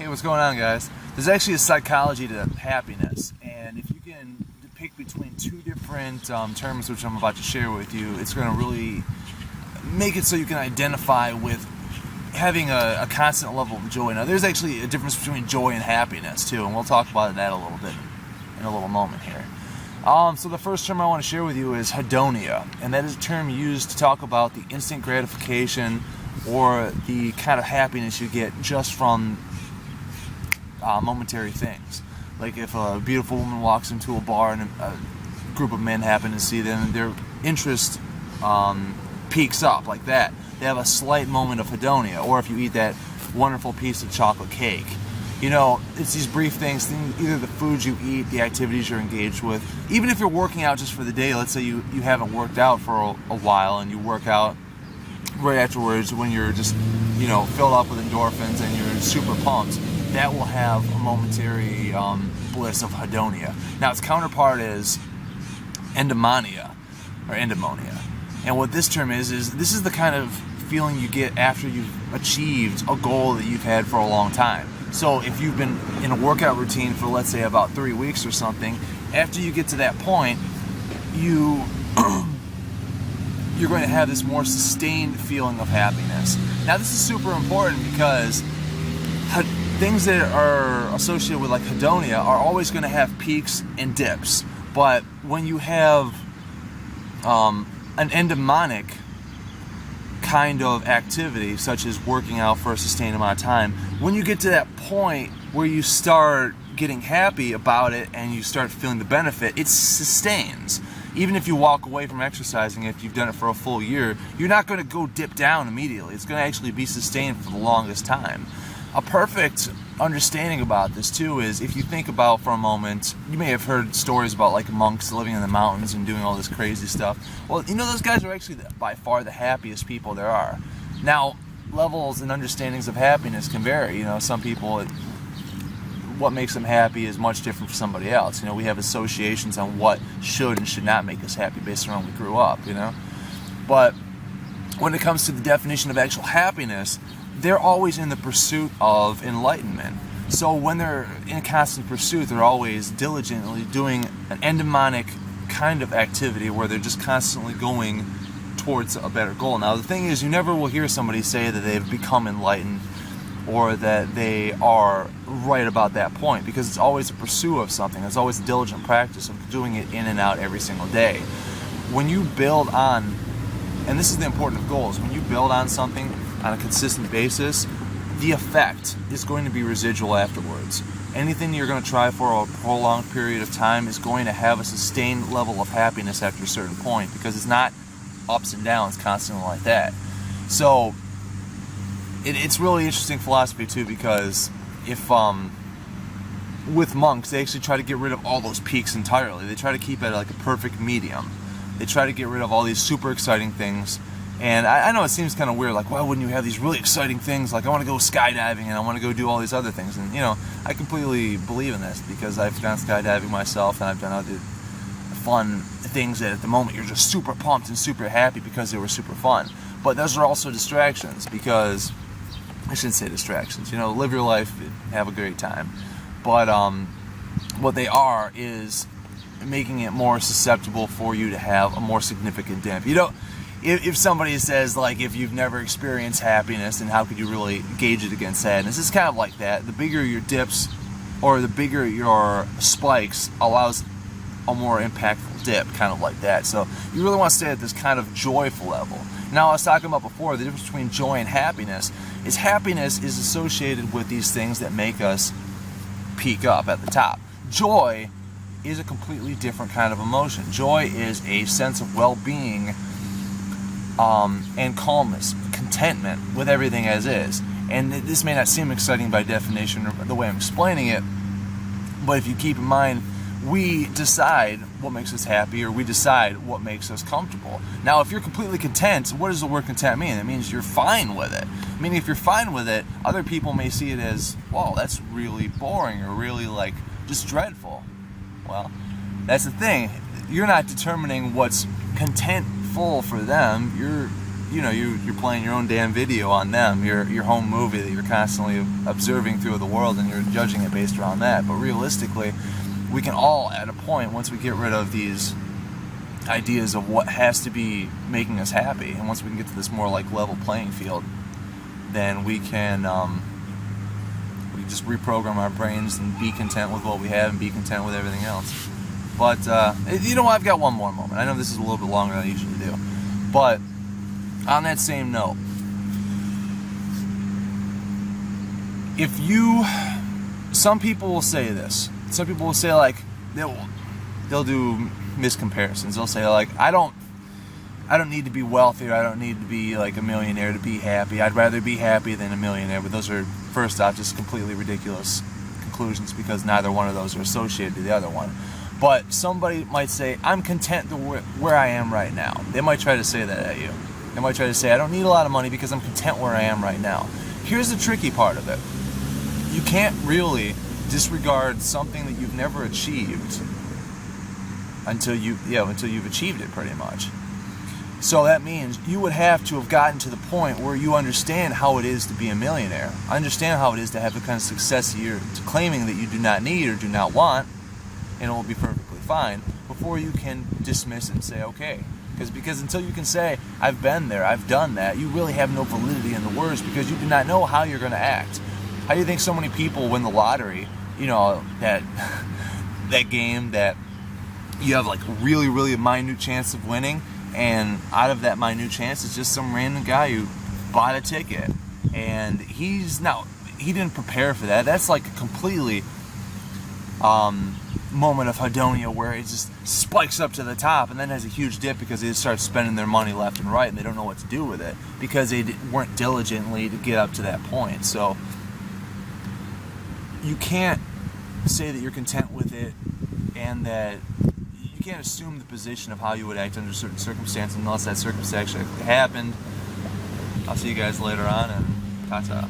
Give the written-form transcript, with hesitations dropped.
Hey, what's going on, guys? There's actually a psychology to happiness, and if you can pick between two different terms which I'm about to share with you, it's going to really make it so you can identify with having a constant level of joy. Now, there's actually a difference between joy and happiness, too, and we'll talk about that a little bit in a little moment here. So the first term I want to share with you is hedonia, and that is a term used to talk about the instant gratification or the kind of happiness you get just from momentary things. Like if a beautiful woman walks into a bar and a group of men happen to see them, and their interest peaks up like that. They have a slight moment of hedonia. Or if you eat that wonderful piece of chocolate cake. You know, it's these brief things, either the foods you eat, the activities you're engaged with. Even if you're working out just for the day, let's say you haven't worked out for a while and you work out right afterwards when you're just, filled up with endorphins and you're super pumped, that will have a momentary bliss of hedonia. Now, its counterpart is endomonia, or endomonia. And what this term is this is the kind of feeling you get after you've achieved a goal that you've had for a long time. So if you've been in a workout routine for, let's say, about 3 weeks or something, after you get to that point, you're going to have this more sustained feeling of happiness. Now, this is super important because things that are associated with like hedonia are always going to have peaks and dips. But when you have an endomonic kind of activity, such as working out for a sustained amount of time, when you get to that point where you start getting happy about it and you start feeling the benefit, it sustains. Even if you walk away from exercising, if you've done it for a full year, you're not going to go dip down immediately. It's going to actually be sustained for the longest time. A perfect understanding about this too is if you think about for a moment, you may have heard stories about like monks living in the mountains and doing all this crazy stuff. Well, those guys are actually by far the happiest people there are. Now, levels and understandings of happiness can vary. Some people, what makes them happy is much different for somebody else. We have associations on what should and should not make us happy based on when we grew up, But when it comes to the definition of actual happiness, they're always in the pursuit of enlightenment. So when they're in a constant pursuit, they're always diligently doing an endomonic kind of activity where they're just constantly going towards a better goal. Now, the thing is, you never will hear somebody say that they've become enlightened or that they are right about that point, because it's always a pursuit of something. It's always a diligent practice of doing it in and out every single day. When you build on, and this is the important of goals, when you build on something on a consistent basis, the effect is going to be residual afterwards. Anything you're going to try for a prolonged period of time is going to have a sustained level of happiness after a certain point, because it's not ups and downs constantly like that. So it's really interesting philosophy too, because if with monks, they actually try to get rid of all those peaks entirely. They try to keep it like a perfect medium. They try to get rid of all these super exciting things. And I know it seems kind of weird, like, why wouldn't you have these really exciting things? Like, I want to go skydiving and I want to go do all these other things. And, I completely believe in this because I've gone skydiving myself and I've done other fun things that at the moment you're just super pumped and super happy because they were super fun. But those are also distractions, because, I shouldn't say distractions, live your life, have a great time. But what they are is making it more susceptible for you to have a more significant dip. If somebody says, like, if you've never experienced happiness, then how could you really gauge it against sadness? It's kind of like that. The bigger your dips or the bigger your spikes allows a more impactful dip, kind of like that. So you really want to stay at this kind of joyful level. Now, I was talking about before, the difference between joy and happiness is associated with these things that make us peak up at the top. Joy is a completely different kind of emotion. Joy is a sense of well-being and calmness, contentment with everything as is. And this may not seem exciting by definition or the way I'm explaining it, but if you keep in mind, we decide what makes us happy, or we decide what makes us comfortable. Now, if you're completely content, what does the word content mean? It means you're fine with it. Meaning, if you're fine with it, other people may see it as, wow, that's really boring, or really, just dreadful. Well, that's the thing. You're not determining what's contentful for them. you're playing your own damn video on them, your home movie that you're constantly observing through the world, and you're judging it based around that. But realistically, we can all, at a point, once we get rid of these ideas of what has to be making us happy, and once we can get to this more like level playing field, then we can just reprogram our brains and be content with what we have and be content with everything else. But you know what, I've got one more moment. I know this is a little bit longer than I usually do, but on that same note, some people will say this. Some people will say, like, they'll do miscomparisons. They'll say, like, I don't need to be wealthy, or I don't need to be like a millionaire to be happy. I'd rather be happy than a millionaire. But those are, first off, just completely ridiculous conclusions, because neither one of those are associated to the other one. But somebody might say, I'm content where I am right now. They might try to say that at you. They might try to say, I don't need a lot of money because I'm content where I am right now. Here's the tricky part of it. You can't really disregard something that you've never achieved until you've achieved it, pretty much. So that means you would have to have gotten to the point where you understand how it is to be a millionaire, understand how it is to have the kind of success you're claiming that you do not need or do not want, and it will be perfectly fine, before you can dismiss it and say, okay. Because until you can say, I've been there, I've done that, you really have no validity in the words, because you do not know how you're going to act. How do you think so many people win the lottery? You know, that game that you have like really, really minute chance of winning, and out of that minute chance, it's just some random guy who bought a ticket, and he didn't prepare for that. That's like a completely moment of hedonia where it just spikes up to the top and then has a huge dip because they just start spending their money left and right, and they don't know what to do with it because they weren't diligently to get up to that point. So you can't say that you're content with it, and that you can't assume the position of how you would act under certain circumstances unless that circumstance actually happened. I'll see you guys later on, and ta-ta.